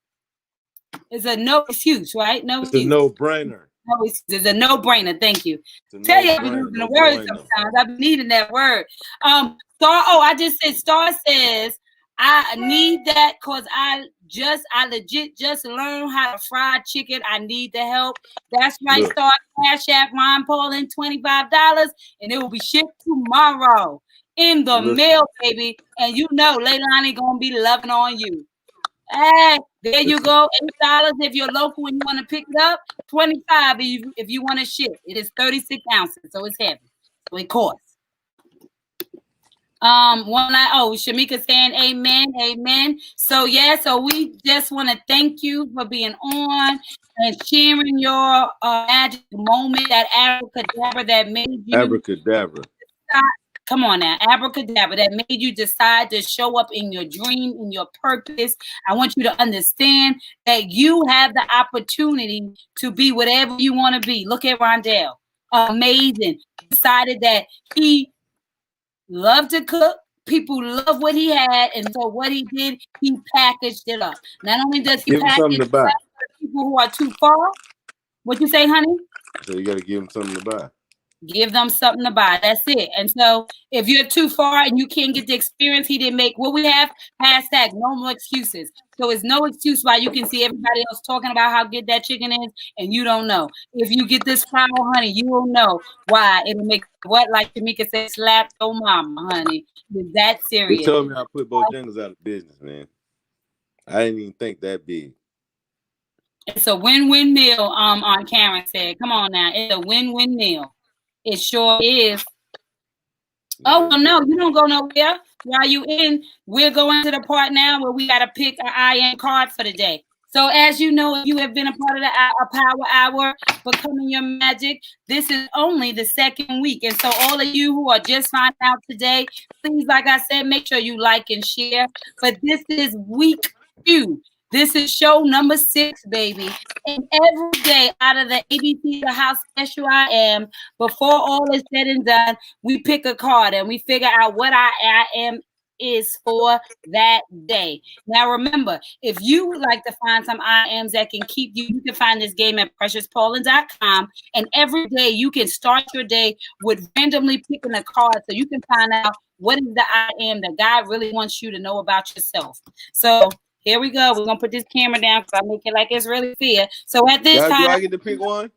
It's a no excuse, right? No It's a excuse. no-brainer. No excuse. It's a no-brainer. Thank you. It's a Tell you I've been no-brainer. using the word sometimes. I've been needing that word. I just said Star says I need that because I legit just learned how to fry chicken. I need the help. That's right. Look. Star Cash App Ron Paulin $25 and it will be shipped tomorrow in the mail, baby. And you know Leilani gonna be loving on you. Hey, there you go. $8 if you're local and you want to pick it up. $25 if you want to ship. It is 36 ounces, so it's heavy. So it costs. Shamika saying amen. So so we just want to thank you for being on and sharing your magic moment, that abracadabra that made you. Abracadabra. Come on now, abracadabra that made you decide to show up in your dream, in your purpose. I want you to understand that you have the opportunity to be whatever you want to be. Look at Rondell. Amazing. Decided that he loved to cook. People love what he had. And so what he did, he packaged it up. Not only does he package it up for people who are too far. What you say, honey? So you got to give them something to buy. Give them something to buy. That's it. And so if you're too far and you can't get the experience he didn't make, what we have, hashtag no more excuses. So it's no excuse why you can see everybody else talking about how good that chicken is and you don't know. If you get this flour, honey, you will know why it'll make what, like Tamika said, slap your mama, honey. Is that serious? They told me I put Bojangles out of business, man. I didn't even think that big. It's a win-win meal, Aunt Karen said. Come on now. It's a win-win meal. It sure is. Oh, well, no, you don't go nowhere. While you in, we're going to the part now where we got to pick an IM card for the day. So as you know, if you have been a part of the Power Hour, Becoming Your Magic, this is only the second week. And so all of you who are just finding out today, please, like I said, make sure you like and share. But this is week 2. This is show number 6, baby. And every day out of the ABC, the How Special I Am, before all is said and done, we pick a card and we figure out what I am is for that day. Now, remember, if you would like to find some IMs that can keep you, you can find this game at PreciousPaulin.com. And every day you can start your day with randomly picking a card so you can find out what is the IM that God really wants you to know about yourself. So here we go. We're going to put this camera down because I make it like it's really fair. So at this time. Do I get to pick one?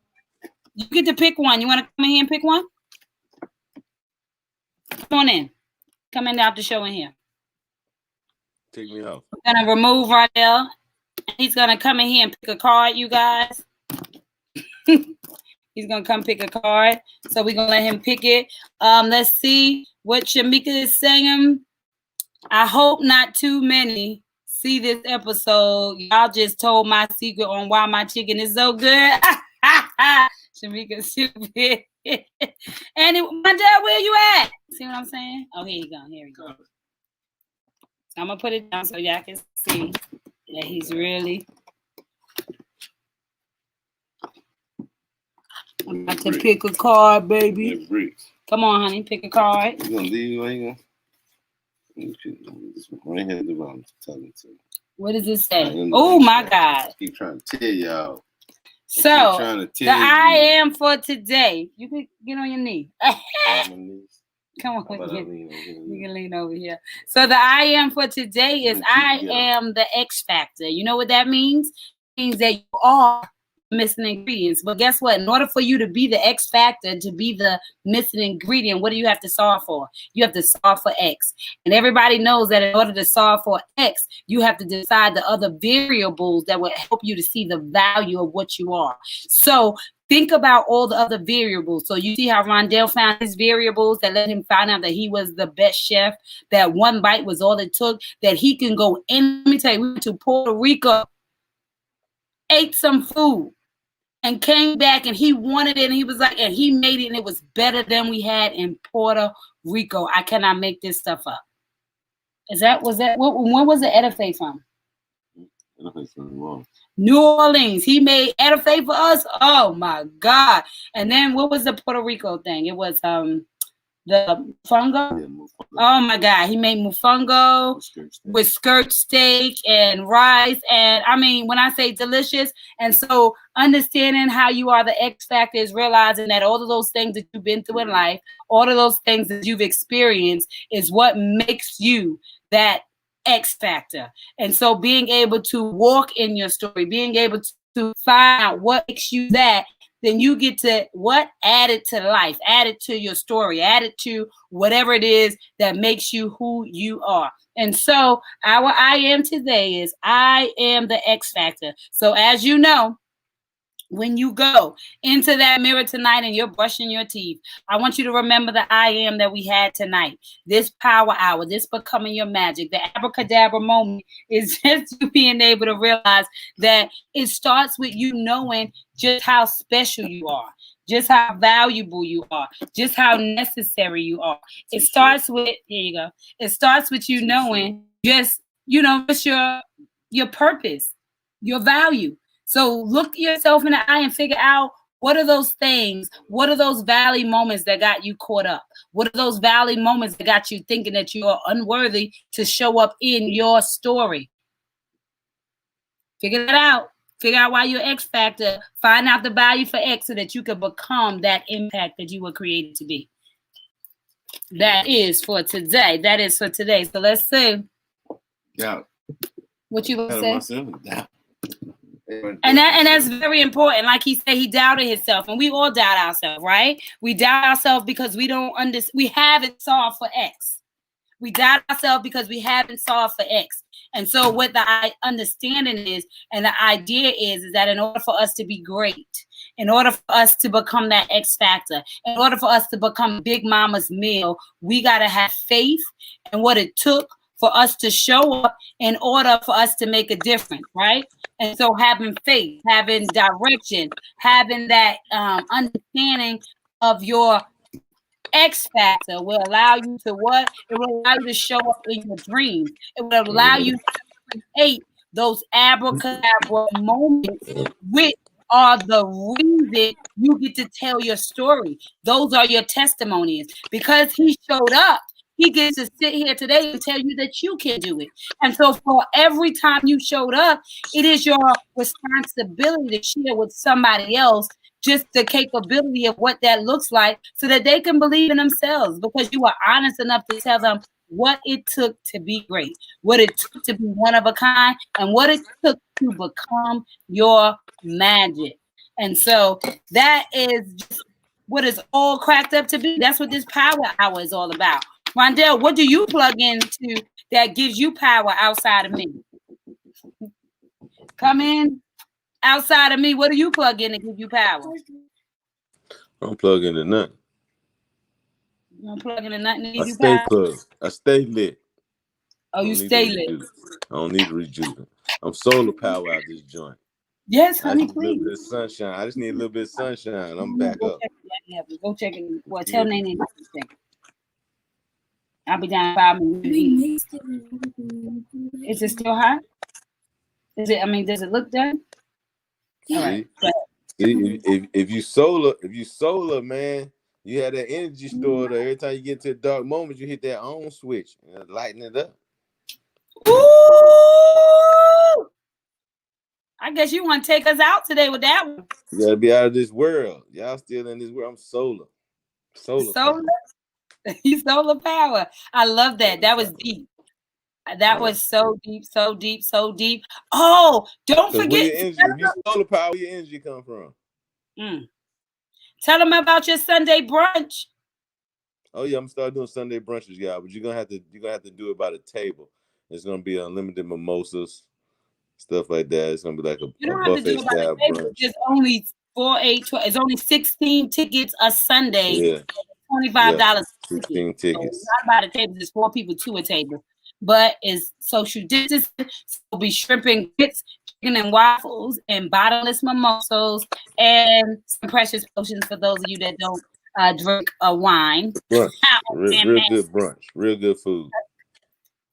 You get to pick one. You want to come in here and pick one? Come on in. Come in out the show in here. Take me out. We're going to remove Rondell. He's going to come in here and pick a card, you guys. He's going to come pick a card. So we're going to let him pick it. Let's see what Shamika is saying. I hope not too many see this episode. Y'all just told my secret on why my chicken is so good. Shamika stupid. And my dad, where you at? See what I'm saying? Oh, here you go. Here we go. So I'm gonna put it down so y'all can see that he's really. I'm about to pick a card, baby. Come on, honey, pick a card. You gonna leave right here? Right here at the bottom. What does it say? Oh my God! Keep trying to tell y'all. So the I am for today. You can get on your knee. Come on, you can lean over here. So the I am for today is I am the X factor. You know what that means? It means that you are missing ingredients. But guess what? In order for you to be the X factor, to be the missing ingredient, what do you have to solve for? You have to solve for X. And everybody knows that in order to solve for X, you have to decide the other variables that will help you to see the value of what you are. So think about all the other variables. So you see how Rondell found his variables that let him find out that he was the best chef, that one bite was all it took, that he can go in. Let me tell you, we went to Puerto Rico, ate some food, and came back and he wanted it and he was like, and he made it and it was better than we had in Puerto Rico. I cannot make this stuff up. When was the edife from? Edife from New Orleans. New Orleans, he made Edife for us. Oh my God. And then what was the Puerto Rico thing? It was the fungo. Yeah, oh my God, he made mofongo with skirt steak and rice. And I mean, when I say delicious, and so understanding how you are the X factor is realizing that all of those things that you've been through in life, all of those things that you've experienced is what makes you that X factor. And so being able to walk in your story, being able to find out what makes you that, then you get to what? Add it to life, add it to your story, add it to whatever it is that makes you who you are. And so our I am today is I am the X factor. So as you know, when you go into that mirror tonight and you're brushing your teeth, I want you to remember the I am that we had tonight. This power hour, this becoming your magic, the abracadabra moment is just you being able to realize that it starts with you knowing just how special you are, just how valuable you are, just how necessary you are. It starts with, here you go. It starts with you knowing just, just your purpose, your value. So look yourself in the eye and figure out what are those things, what are those valley moments that got you caught up? What are those valley moments that got you thinking that you are unworthy to show up in your story? Figure that out. Figure out why you're X factor. Find out the value for X so that you can become that impact that you were created to be. That is for today. That is for today. So let's see. Yeah. What you gonna say? And that's very important. Like he said, he doubted himself, and we all doubt ourselves, right? We doubt ourselves because we don't understand. We haven't solved for X. We doubt ourselves because we haven't solved for X. And so what the understanding is, and the idea is that in order for us to be great, in order for us to become that X factor, in order for us to become Big Mama's meal, we got to have faith in what it took for us to show up in order for us to make a difference, right? And so having faith, having direction, having that understanding of your X factor will allow you to what? It will allow you to show up in your dreams. It will allow you to create those abracadabra moments, which are the reason you get to tell your story. Those are your testimonies. Because he showed up, he gets to sit here today and tell you that you can do it. And so for every time you showed up, it is your responsibility to share with somebody else just the capability of what that looks like so that they can believe in themselves, because you are honest enough to tell them what it took to be great, what it took to be one of a kind, and what it took to become your magic. And so that is just what it's all cracked up to be. That's what this power hour is all about. Rondell, what do you plug into that gives you power outside of me? Come in. Outside of me, what do you plug in to give you power? I don't plug into nothing. You don't plug into nothing to give you stay power? Plugged. I stay lit. Oh, you stay lit. I don't need to rejuvenate. I'm solar power out this joint. Yes, honey, please. A little bit of sunshine. I just need a little bit of sunshine. I'm back up. Go check it. Well, tell Nene to check it. I'll be down 5 minutes. Is it still hot? Is it? I mean, does it look done? All right. See, if you solar, man, you have that energy stored. Every time you get to a dark moment, you hit that on switch and lighten it up. Ooh! I guess you want to take us out today with that one. You gotta be out of this world. Y'all still in this world. I'm solar. Solar. You solar power. I love that. That was deep. That was so deep, so deep, so deep. Oh, don't forget. If you solar power, where your energy come from? Tell them about your Sunday brunch. Oh yeah, I'm start doing Sunday brunches, y'all. But you're gonna have to do it by the table. It's gonna be unlimited mimosas, stuff like that. It's gonna be like a buffet style brunch. There's only 4, 8, 12. It's only 16 tickets a Sunday. Yeah. $25. 16 tickets. So not by the table. There's 4 people to a table, but it's social distancing. So it'll be shrimp and grits, chicken and waffles, and bottomless mimosas, and some precious potions for those of you that don't drink wine. Brunch. Real good brunch. Real good food.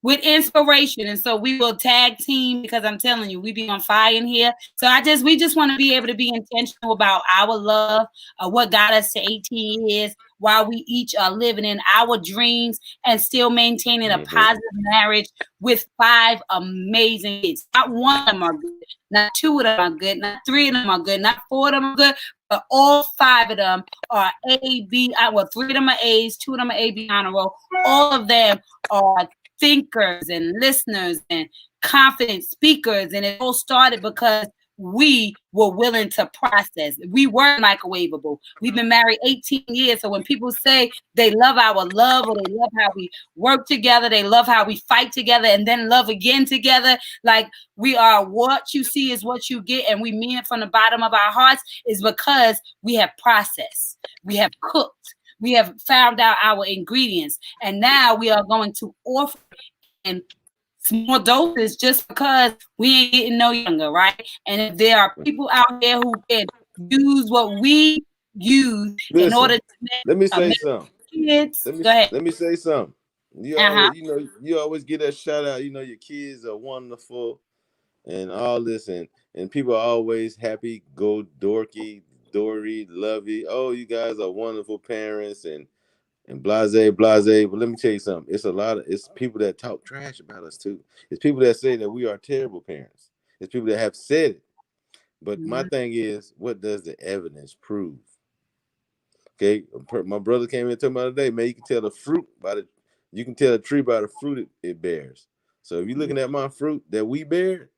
with inspiration. And so we will tag team, because I'm telling you, we be on fire in here. So we just want to be able to be intentional about our love, what got us to 18 years, while we each are living in our dreams and still maintaining a positive marriage with 5 amazing kids. Not one of them are good, not 2 of them are good, not 3 of them are good, not 4 of them are good, but all 5 of them are A, B, well, 3 of them are A's, 2 of them are A, B honor roll. All of them are thinkers and listeners and confident speakers. And it all started because we were willing to process. We weren't microwavable. We've been married 18 years. So when people say they love our love, or they love how we work together, they love how we fight together and then love again together, like, we are, what you see is what you get. And we mean it from the bottom of our hearts, is because we have processed, we have cooked, we have found out our ingredients, and now we are going to offer in small doses, just because we ain't getting no younger, right? And if there are people out there who can use what we use in order to let me say make something. kids, go ahead. Let me say something. You always, you always get that shout out. You know, your kids are wonderful and all this, and people are always happy, go dorky, Dory, lovey. Oh, you guys are wonderful parents and blase. But let me tell you something. It's people that talk trash about us too. It's people that say that we are terrible parents. It's people that have said it. But my thing is, what does the evidence prove? Okay, my brother came in and told me the other day, man, you can tell you can tell a tree by the fruit it bears. So if you're looking at my fruit that we bear,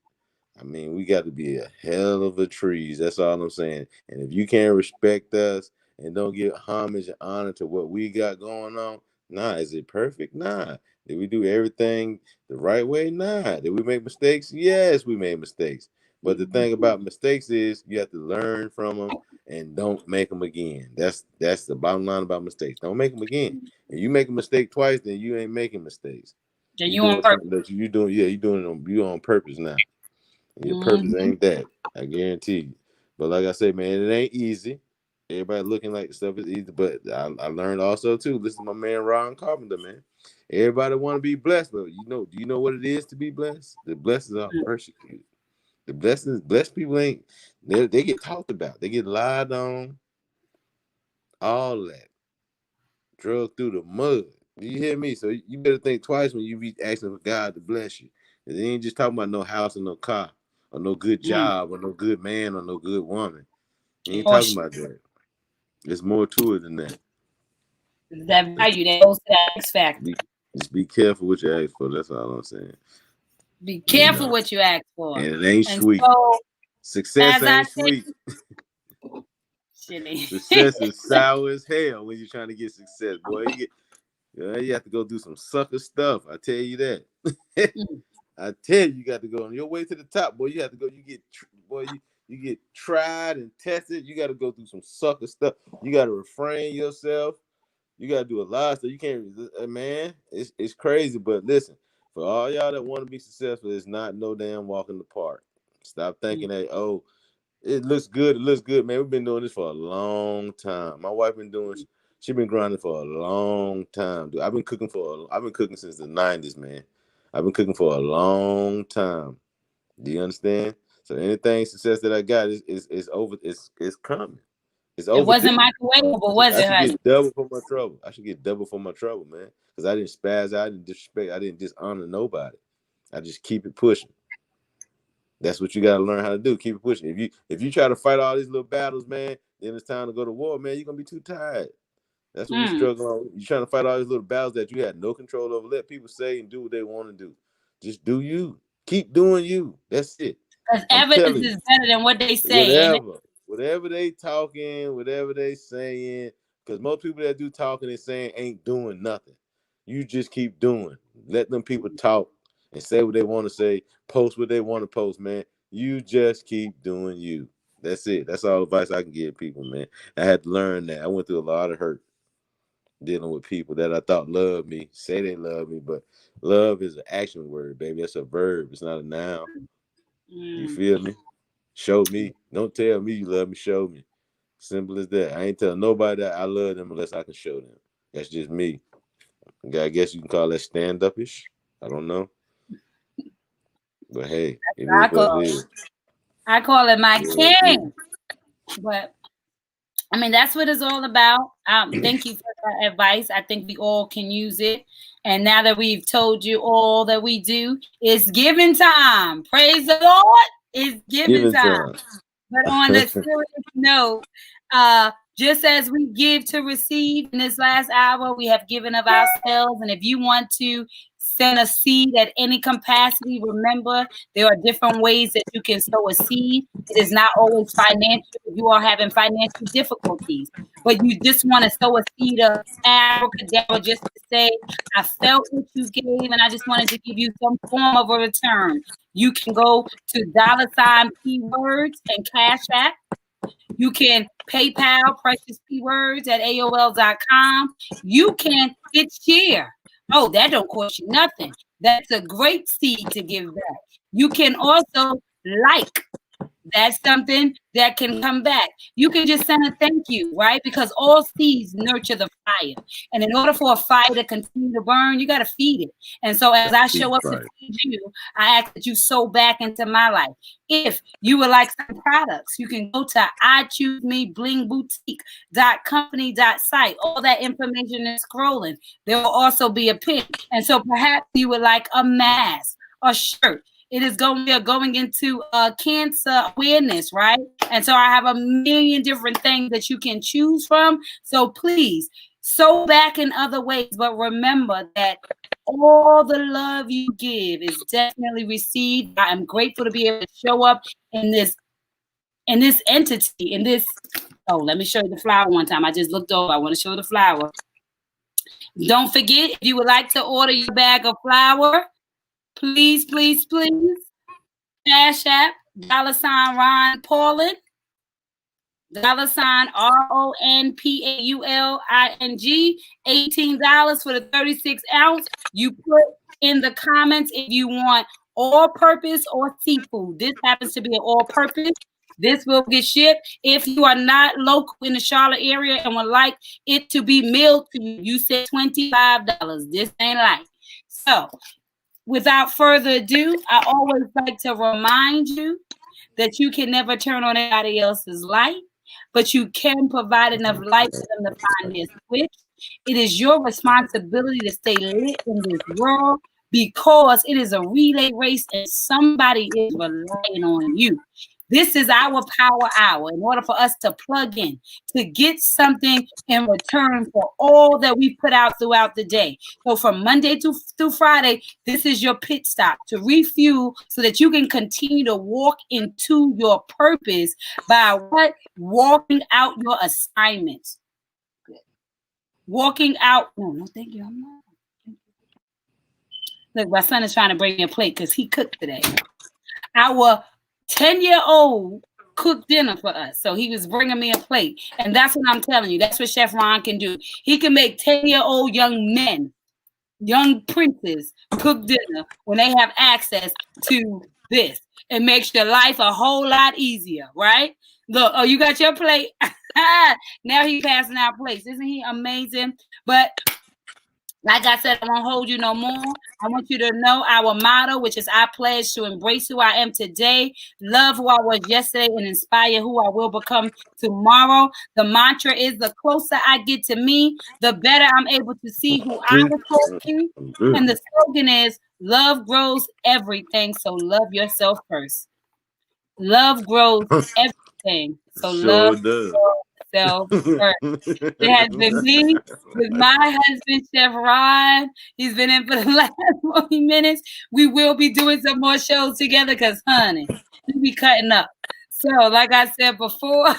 I mean, we got to be a hell of a trees. That's all I'm saying. And if you can't respect us and don't give homage and honor to what we got going on, nah, is it perfect? Nah. Did we do everything the right way? Nah. Did we make mistakes? Yes, we made mistakes. But the thing about mistakes is you have to learn from them and don't make them again. That's the bottom line about mistakes. Don't make them again. If you make a mistake twice, then you ain't making mistakes. Then You you on doing purpose. something that you doing. Yeah, you on purpose now. Your purpose ain't that. I guarantee you. But like I said, man, it ain't easy. Everybody looking like the stuff is easy. But I learned also too. Listen to my man Ron Carpenter, man. Everybody want to be blessed, but do you know what it is to be blessed? The blessings are persecuted. The blessed people ain't they get talked about. They get lied on. All that. Drug through the mud. Do you hear me? So you better think twice when you be asking for God to bless you. And they ain't just talking about no house or no car or no good job or no good man or no good woman. You ain't talking about that. There's more to it than that. That value that goes to that X factor. Just be careful what you ask for. That's all I'm saying. Be careful what you ask for. And it ain't And sweet. so, Success as I ain't sweet. said, Success is sour as hell when you're trying to get success, boy. You have to go do some sucker stuff. I tell you that. I tell you, you got to go on your way to the top, boy. You have to go. You get tried and tested. You got to go through some sucker stuff. You got to refrain yourself. You got to do a lot of stuff. You can't, man. It's crazy. But listen, for all y'all that want to be successful, it's not no damn walk in the park. Stop thinking that, oh, it looks good. It looks good, man. We've been doing this for a long time. My wife been doing. She been grinding for a long time, dude. I've been cooking since the '90s, man. I've been cooking for a long time. Do you understand? So anything success that I got is over. It's coming. It's it wasn't overdue. microwavable, was I it, should honey? get double for my trouble. I should get double for my trouble, man. Because I didn't spaz out. I didn't disrespect. I didn't dishonor nobody. I just keep it pushing. That's what you gotta learn how to do. Keep it pushing. If you try to fight all these little battles, man, then it's time to go to war, man. You're gonna be too tired. That's what we struggle on. You're trying to fight all these little battles that you had no control over. Let people say and do what they want to do. Just do you. Keep doing you. That's it. Because I'm evidence telling is you. better than what they say, ain't it? Whatever they talking, whatever they saying, because most people that do talking and saying ain't doing nothing. You just keep doing. Let them people talk and say what they want to say, post what they want to post, man. You just keep doing you. That's it. That's all advice I can give people, man. I had to learn that. I went through a lot of hurt dealing with people that I thought loved me, say they love me, but love is an action word, baby. That's a verb. It's not a noun. You feel me? Show me. Don't tell me you love me. Show me. Simple as that. I ain't telling nobody that I love them unless I can show them. That's just me. I guess you can call that stand-upish. I don't know. But hey, it I is what call it it. is. I call it my It is what it king. But I mean, that's what it's all about. Thank you for that advice. I think we all can use it. And now that we've told you all that we do, it's giving time. Praise the Lord. It's is. giving Giving time. time. But on a serious note, just as we give to receive in this last hour, we have given of ourselves. And if you want to send a seed at any capacity, remember there are different ways that you can sow a seed. It is not always financial. You are having financial difficulties, but you just want to sow a seed of Abracadabra just to say, I felt what you gave, and I just wanted to give you some form of a return. You can go to $P-Words and Cash App. You can PayPal Precious P-Words at AOL.com. You can hit share. Oh, that don't cost you nothing. That's a great seed to give back. You can also like. That's something that can come back. You can just send a thank you, right? Because all seeds nurture the fire. And in order for a fire to continue to burn, you got to feed it. And so as I show up to feed you, I ask that you sow back into my life. If you would like some products, you can go to IChooseMeBlingBoutique.company.site. All that information is scrolling. There will also be a pin. And so perhaps you would like a mask, a shirt. It is going, we are going into cancer awareness, right? And so I have a million different things that you can choose from. So please sow back in other ways, but remember that all the love you give is definitely received. I am grateful to be able to show up in this entity, in this. Oh, let me show you the flower one time. I just looked over. I want to show the flower. Don't forget, if you would like to order your bag of flour, please, please, please. Cash App, $Ron Paulin, $RonPauling, $18 for the 36 ounce. You put in the comments if you want all purpose or seafood. This happens to be an all purpose. This will get shipped. If you are not local in the Charlotte area and would like it to be mailed to you, you said $25. This ain't like. So without further ado, I always like to remind you that you can never turn on anybody else's light, but you can provide enough light for them to find their switch. It is your responsibility to stay lit in this world because it is a relay race and somebody is relying on you. This is our power hour in order for us to plug in, to get something in return for all that we put out throughout the day. So from Monday through Friday, this is your pit stop to refuel so that you can continue to walk into your purpose by what? Walking out your assignments. Good. Walking out. No, thank you. I'm not. Look, my son is trying to bring me a plate because he cooked today. Our 10-year-old cooked dinner for us. So he was bringing me a plate. And that's what I'm telling you. That's what Chef Ron can do. He can make 10-year-old young men, young princes, cook dinner when they have access to this. It makes your life a whole lot easier, right? Look, oh, you got your plate? Now he's passing out plates. Isn't he amazing? But like I said, I won't hold you no more. I want you to know our motto, which is I pledge to embrace who I am today, love who I was yesterday, and inspire who I will become tomorrow. The mantra is the closer I get to me, the better I'm able to see who I was supposed to be. And the slogan is love grows everything, so love yourself first. Love grows everything, so love yourself first. It has been me with my husband, Chef Ron. He's been in for the last 40 minutes. We will be doing some more shows together because, honey, we be cutting up. So, like I said before,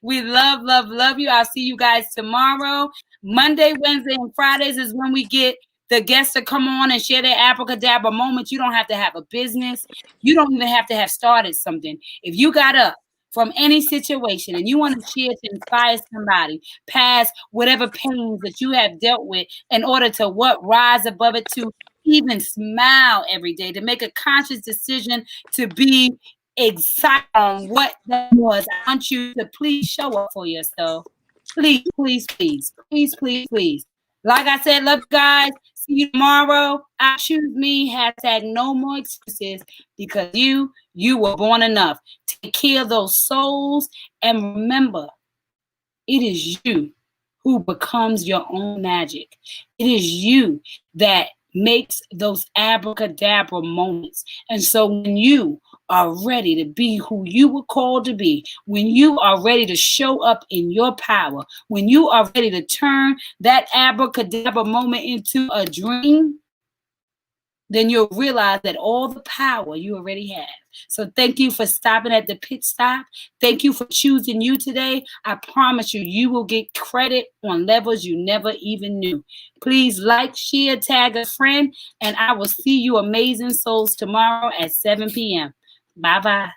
we love, love, love you. I'll see you guys tomorrow. Monday, Wednesday, and Fridays is when we get the guests to come on and share their abracadabra moments. You don't have to have a business. You don't even have to have started something. If you got up from any situation and you want to share to inspire somebody past whatever pains that you have dealt with in order to what? Rise above it, to even smile every day, to make a conscious decision to be excited on what that was. I want you to please show up for yourself. Please, please, please, please, please, please. Like I said, love you guys. see you tomorrow. I choose me. Hashtag no more excuses, because you were born enough. Take care of those souls, and remember, it is you who becomes your own magic. It is you that makes those abracadabra moments. And so when you are ready to be who you were called to be, when you are ready to show up in your power, when you are ready to turn that abracadabra moment into a dream, then you'll realize that all the power you already have. So thank you for stopping at the pit stop. Thank you for choosing you today. I promise you, you will get credit on levels you never even knew. Please like, share, tag a friend, and I will see you amazing souls tomorrow at 7 p.m. Bye-bye.